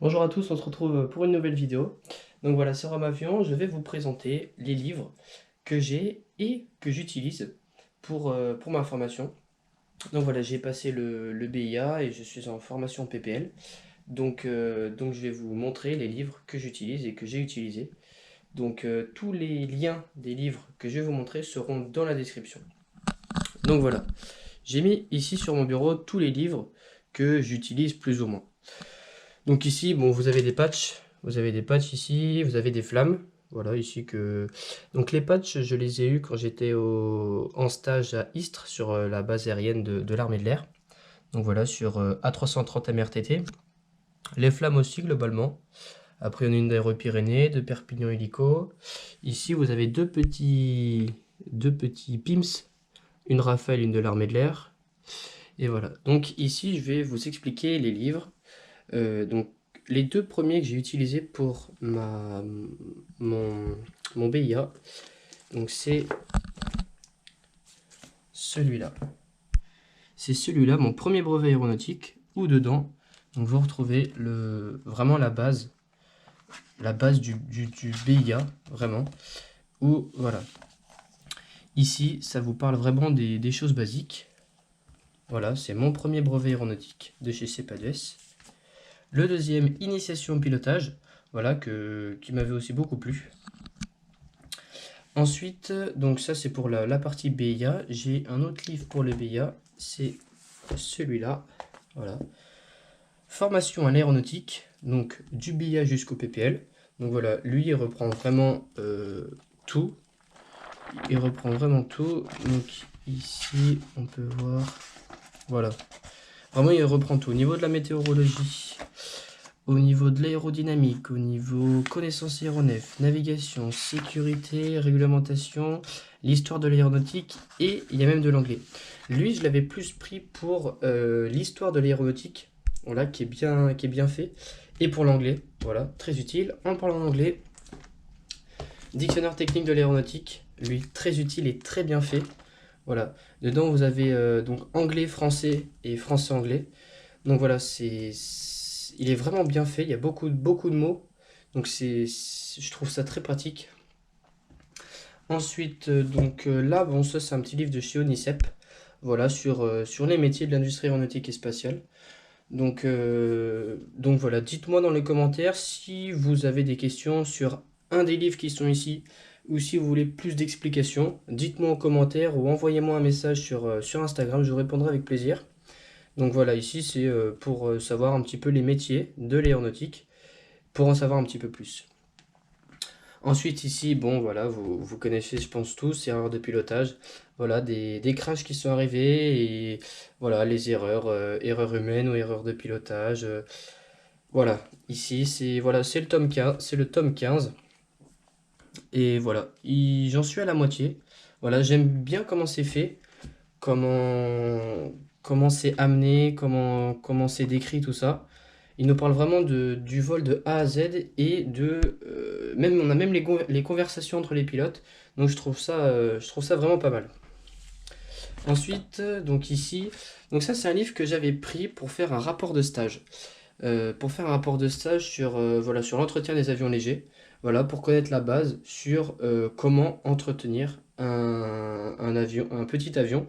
Bonjour à tous, on se retrouve pour une nouvelle vidéo. Donc voilà, sur Amavion, je vais vous présenter les livres que j'ai et que j'utilise pour ma formation. Donc voilà, j'ai passé le BIA et je suis en formation PPL. Donc je vais vous montrer les livres que j'utilise et que j'ai utilisés. Tous les liens des livres que je vais vous montrer seront dans la description. Donc voilà, j'ai mis ici sur mon bureau tous les livres que j'utilise plus ou moins. Donc ici, bon, vous avez des patchs ici, vous avez des flammes. Voilà, ici que... Donc les patchs, je les ai eus quand j'étais en stage à Istres, sur la base aérienne de l'armée de l'air. Donc voilà, sur A330 MRTT. Les flammes aussi, globalement. Après, on a une d'Aéro-Pyrénées, de Perpignan Hélico. Ici, vous avez deux petits PIMS, une Rafale, une de l'armée de l'air. Et voilà. Donc ici, je vais vous expliquer les livres. Donc, les deux premiers que j'ai utilisés pour mon, mon BIA, donc c'est celui-là. C'est celui-là, mon premier brevet aéronautique, où dedans, donc vous retrouvez vraiment la base du BIA, vraiment. Où, voilà. Ici, ça vous parle vraiment des choses basiques. Voilà, c'est mon premier brevet aéronautique de chez CEPADES. Le deuxième, initiation au pilotage, voilà, qui m'avait aussi beaucoup plu. Ensuite, donc ça c'est pour la partie BIA. J'ai un autre livre pour le BIA, c'est celui-là. Voilà. Formation à l'aéronautique, donc du BIA jusqu'au PPL. Donc voilà, lui il reprend vraiment tout. Il reprend vraiment tout. Donc ici on peut voir. Voilà. Vraiment il reprend tout. Au niveau de la météorologie, au niveau de l'aérodynamique, au niveau connaissance aéronef, navigation, sécurité, réglementation, l'histoire de l'aéronautique et il y a même de l'anglais. Lui, je l'avais plus pris pour l'histoire de l'aéronautique, voilà, qui est bien fait, et pour l'anglais, voilà, très utile. En parlant d'anglais, dictionnaire technique de l'aéronautique, lui, très utile et très bien fait. Voilà, dedans vous avez donc anglais, français et français-anglais. Donc voilà, il est vraiment bien fait, il y a beaucoup de mots, donc je trouve ça très pratique. Ensuite, là, bon, ça c'est un petit livre de chez Onicep, voilà, sur les métiers de l'industrie aéronautique et spatiale. Donc voilà, dites-moi dans les commentaires si vous avez des questions sur un des livres qui sont ici, ou si vous voulez plus d'explications, dites-moi en commentaire ou envoyez-moi un message sur Instagram, je vous répondrai avec plaisir. Donc voilà, ici c'est pour savoir un petit peu les métiers de l'aéronautique, pour en savoir un petit peu plus. Ensuite ici, bon voilà, vous connaissez je pense tous, erreurs de pilotage, voilà, des crashs qui sont arrivés et voilà, les erreurs humaines ou erreurs de pilotage. Voilà, ici c'est le tome 15 et voilà, j'en suis à la moitié. Voilà, j'aime bien comment c'est fait, comment c'est amené, comment c'est décrit tout ça. Il nous parle vraiment du vol de A à Z et même on a même les conversations entre les pilotes. Donc je trouve ça vraiment pas mal. Ensuite, donc ici, donc ça c'est un livre que j'avais pris pour faire un rapport de stage. Pour faire un rapport de stage sur voilà, sur l'entretien des avions légers. Voilà, pour connaître la base sur comment entretenir un petit avion.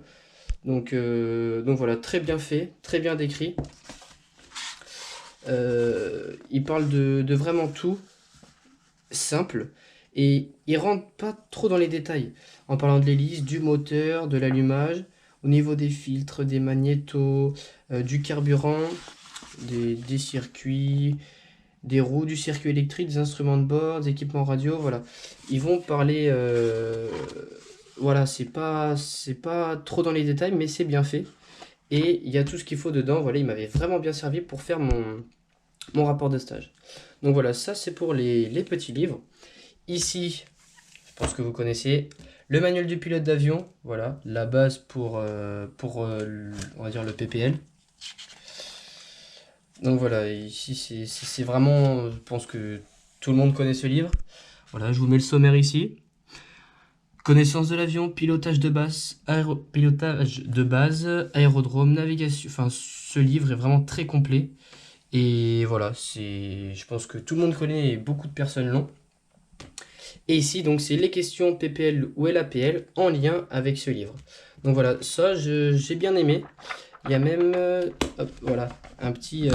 Donc voilà, très bien fait, très bien décrit. Il parle de vraiment tout, simple, et il rentre pas trop dans les détails, en parlant de l'hélice, du moteur, de l'allumage, au niveau des filtres, des magnétos, du carburant, des circuits, des roues, du circuit électrique, des instruments de bord, des équipements radio, voilà. Ils vont parler, voilà, c'est pas trop dans les détails, mais c'est bien fait. Et il y a tout ce qu'il faut dedans, voilà, il m'avait vraiment bien servi pour faire mon rapport de stage. Donc voilà, ça c'est pour les petits livres. Ici, je pense que vous connaissez le manuel du pilote d'avion, voilà, la base on va dire le PPL. Donc voilà, ici c'est vraiment, je pense que tout le monde connaît ce livre. Voilà, je vous mets le sommaire ici. Connaissance de l'avion, pilotage de base, aérodrome, navigation. Enfin, ce livre est vraiment très complet Et voilà, je pense que tout le monde connaît et beaucoup de personnes l'ont. Et ici, donc, c'est les questions PPL ou LAPL en lien avec ce livre. Donc voilà, ça, j'ai bien aimé. Il y a même, hop, voilà, un petit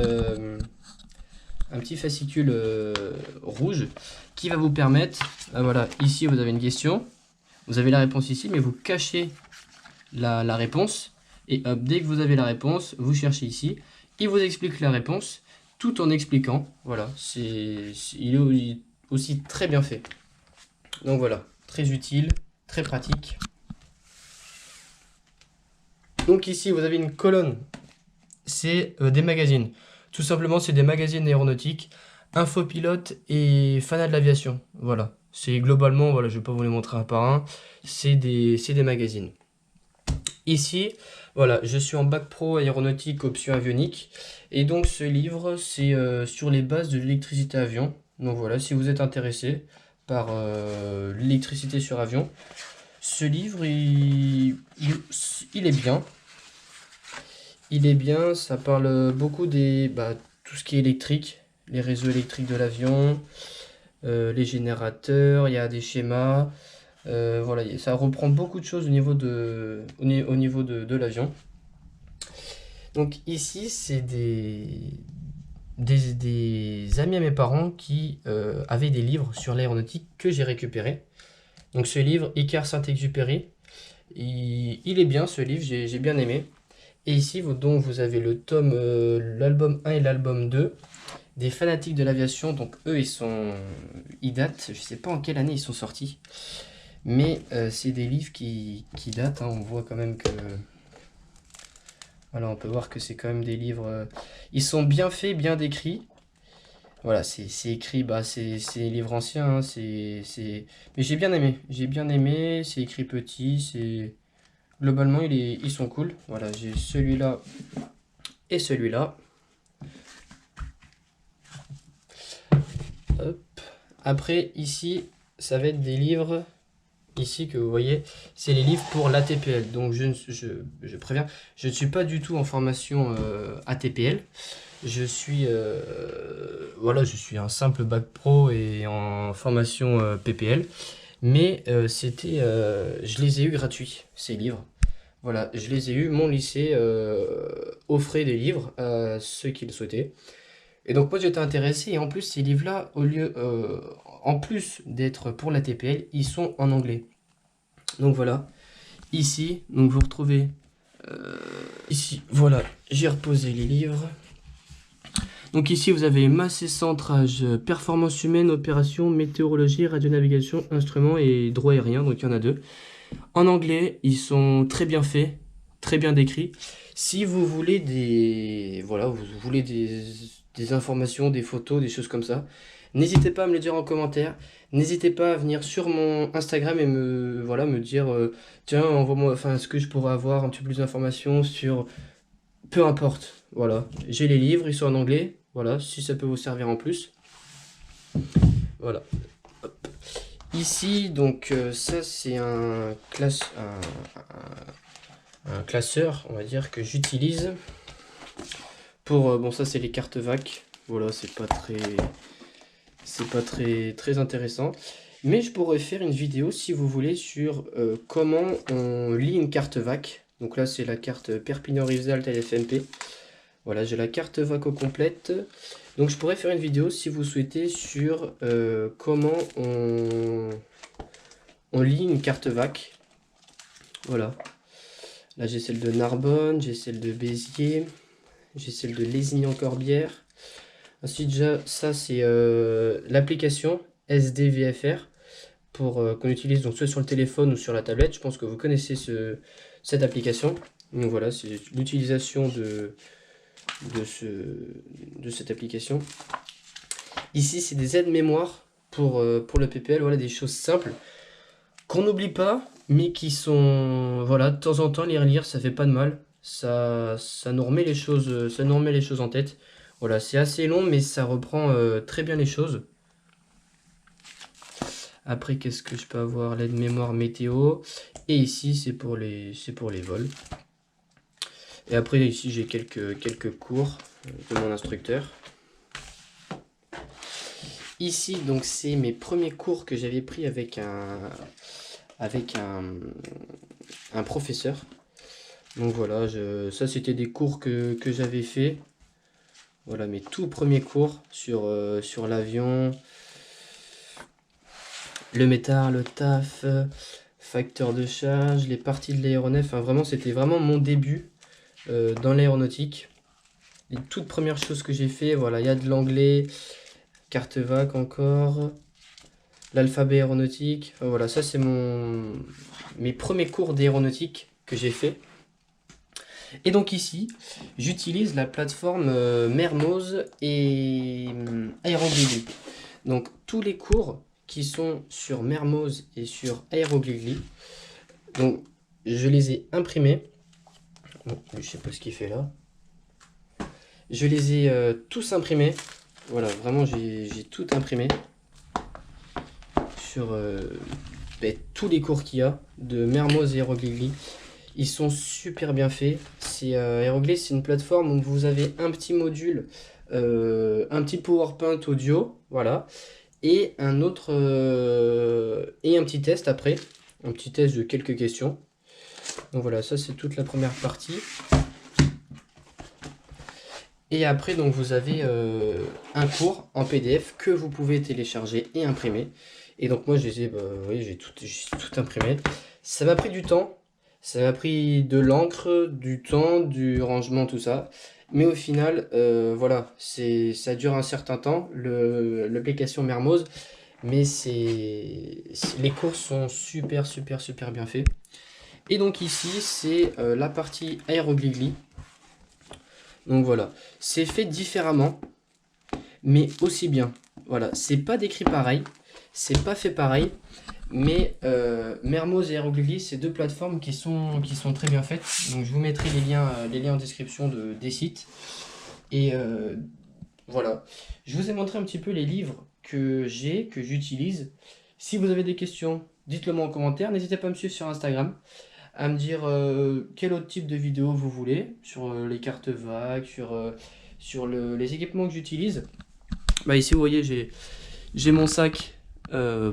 fascicule rouge qui va vous permettre, voilà, ici vous avez une question, vous avez la réponse ici, mais vous cachez la réponse. Et hop, dès que vous avez la réponse, vous cherchez ici. Il vous explique la réponse tout en expliquant. Voilà, il est aussi très bien fait. Donc voilà, très utile, très pratique. Donc ici, vous avez une colonne. C'est des magazines. Tout simplement, c'est des magazines aéronautiques, Infopilote et Fanat de l'aviation. Voilà. C'est globalement, voilà, je vais pas vous les montrer un par un. C'est des magazines. Ici, voilà, je suis en bac pro aéronautique option avionique. Et donc ce livre, c'est sur les bases de l'électricité avion. Donc voilà, si vous êtes intéressé par l'électricité sur avion, ce livre, il est bien. Il est bien, ça parle beaucoup tout ce qui est électrique, les réseaux électriques de l'avion, les générateurs, il y a des schémas. Voilà, ça reprend beaucoup de choses au niveau de l'avion. Donc ici, c'est des amis à mes parents qui avaient des livres sur l'aéronautique que j'ai récupérés. Donc ce livre, Icare Saint-Exupéry, il est bien ce livre, j'ai bien aimé. Et ici, donc, vous avez le tome, l'album 1 et l'album 2 des fanatiques de l'aviation. Donc eux, ils datent, je sais pas en quelle année ils sont sortis. Mais c'est des livres qui datent, hein. On voit quand même que... Voilà, on peut voir que c'est quand même des livres... ils sont bien faits, bien décrits. Voilà, c'est écrit, c'est des livres anciens, hein, Mais j'ai bien aimé, c'est écrit petit, c'est... Globalement, ils sont cool. Voilà, j'ai celui-là et celui-là. Hop. Après, ici, ça va être des livres... Ici que vous voyez, c'est les livres pour l'ATPL. Donc je préviens, je ne suis pas du tout en formation ATPL. Je suis voilà, je suis un simple bac pro et en formation PPL. Mais je les ai eu gratuits, ces livres. Voilà, je les ai eu. Mon lycée offrait des livres à ceux qui le souhaitaient. Et donc moi j'étais intéressé et en plus ces livres-là, en plus d'être pour la TPL, ils sont en anglais. Donc voilà, ici, donc vous retrouvez, ici, voilà, j'ai reposé les livres. Donc ici vous avez masse et centrage, performance humaine, opération, météorologie, radionavigation, instruments et droit aérien, donc il y en a deux. En anglais, ils sont très bien faits, très bien décrits. Si vous voulez des informations, des photos, des choses comme ça, n'hésitez pas à me le dire en commentaire. N'hésitez pas à venir sur mon Instagram et me dire tiens, envoie-moi, enfin, est-ce que je pourrais avoir un petit peu plus d'informations sur... Peu importe, voilà. J'ai les livres, ils sont en anglais. Voilà, si ça peut vous servir en plus. Voilà. Hop. Ici, donc, ça, c'est un classeur, on va dire, que j'utilise pour... bon, ça, c'est les cartes VAC. Voilà, c'est pas très intéressant. Mais je pourrais faire une vidéo, si vous voulez, sur comment on lit une carte VAC. Donc là, c'est la carte Perpignan-Rivesaltes LFMP. Voilà, j'ai la carte VAC au complète. Donc je pourrais faire une vidéo, si vous souhaitez, sur comment on lit une carte VAC. Voilà. Là, j'ai celle de Narbonne, j'ai celle de Béziers, j'ai celle de Lézignan-Corbière. Ensuite, déjà, ça, c'est l'application SDVFR qu'on utilise donc soit sur le téléphone ou sur la tablette. Je pense que vous connaissez cette application. Donc voilà, c'est l'utilisation de cette application. Ici, c'est des aides mémoire pour le PPL. Voilà, des choses simples qu'on n'oublie pas, mais qui sont... Voilà, de temps en temps, les relire, ça fait pas de mal. Ça nous remet les choses en tête. Voilà, c'est assez long, mais ça reprend très bien les choses. Après, qu'est-ce que je peux avoir? L'aide mémoire météo. Et ici, c'est pour les vols. Et après, ici, j'ai quelques cours de mon instructeur. ici, donc c'est mes premiers cours que j'avais pris avec un professeur. Donc voilà, ça c'était des cours que j'avais fait. Voilà mes tout premiers cours sur l'avion, le métard, le taf, facteur de charge, les parties de l'aéronef. Enfin vraiment, c'était vraiment mon début dans l'aéronautique. Les toutes premières choses que j'ai fait, voilà, il y a de l'anglais, carte VAC encore, l'alphabet aéronautique. Enfin, voilà, ça c'est mes premiers cours d'aéronautique que j'ai fait. Et donc ici, j'utilise la plateforme Mermoz et Aeroglidly. Donc tous les cours qui sont sur Mermoz et sur Aeroglidly, donc je les ai imprimés. Bon, je sais pas ce qu'il fait là. Je les ai tous imprimés. Voilà, vraiment j'ai tout imprimé sur tous les cours qu'il y a de Mermoz et Aeroglidly. Ils sont super bien faits. Aeroglidly, c'est une plateforme où vous avez un petit module, un petit PowerPoint audio, voilà, et un autre et un petit test après, un petit test de quelques questions. Donc voilà, ça c'est toute la première partie. Et après, donc vous avez un cours en PDF que vous pouvez télécharger et imprimer. Et donc moi, j'ai tout imprimé. Ça m'a pris du temps. Ça m'a pris de l'encre, du temps, du rangement, tout ça. Mais au final, voilà, ça dure un certain temps, l'application Mermoz. Mais les cours sont super, super, super bien faits. Et donc ici, c'est la partie Aeroglidly. Donc voilà, c'est fait différemment, mais aussi bien. Voilà, c'est pas décrit pareil, c'est pas fait pareil, mais Mermoz et Aeroglidly, c'est deux plateformes qui sont très bien faites. Donc je vous mettrai les liens en description des sites. Et voilà, je vous ai montré un petit peu les livres que j'utilise. Si vous avez des questions, dites-le moi en commentaire. N'hésitez pas à me suivre sur Instagram, à me dire quel autre type de vidéo vous voulez, sur les cartes VAC, sur les équipements que j'utilise. Bah ici vous voyez j'ai mon sac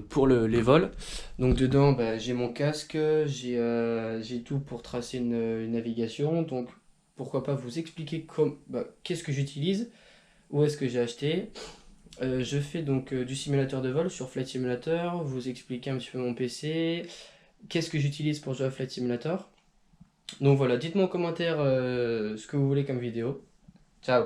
pour les vols. Donc dedans bah, j'ai mon casque, j'ai tout pour tracer une navigation. Donc pourquoi pas vous expliquer qu'est-ce que j'utilise, où est-ce que j'ai acheté. Je fais donc du simulateur de vol sur Flight Simulator, vous expliquer un petit peu mon PC, qu'est-ce que j'utilise pour jouer à Flight Simulator. Donc voilà, dites-moi en commentaire ce que vous voulez comme vidéo. Ciao!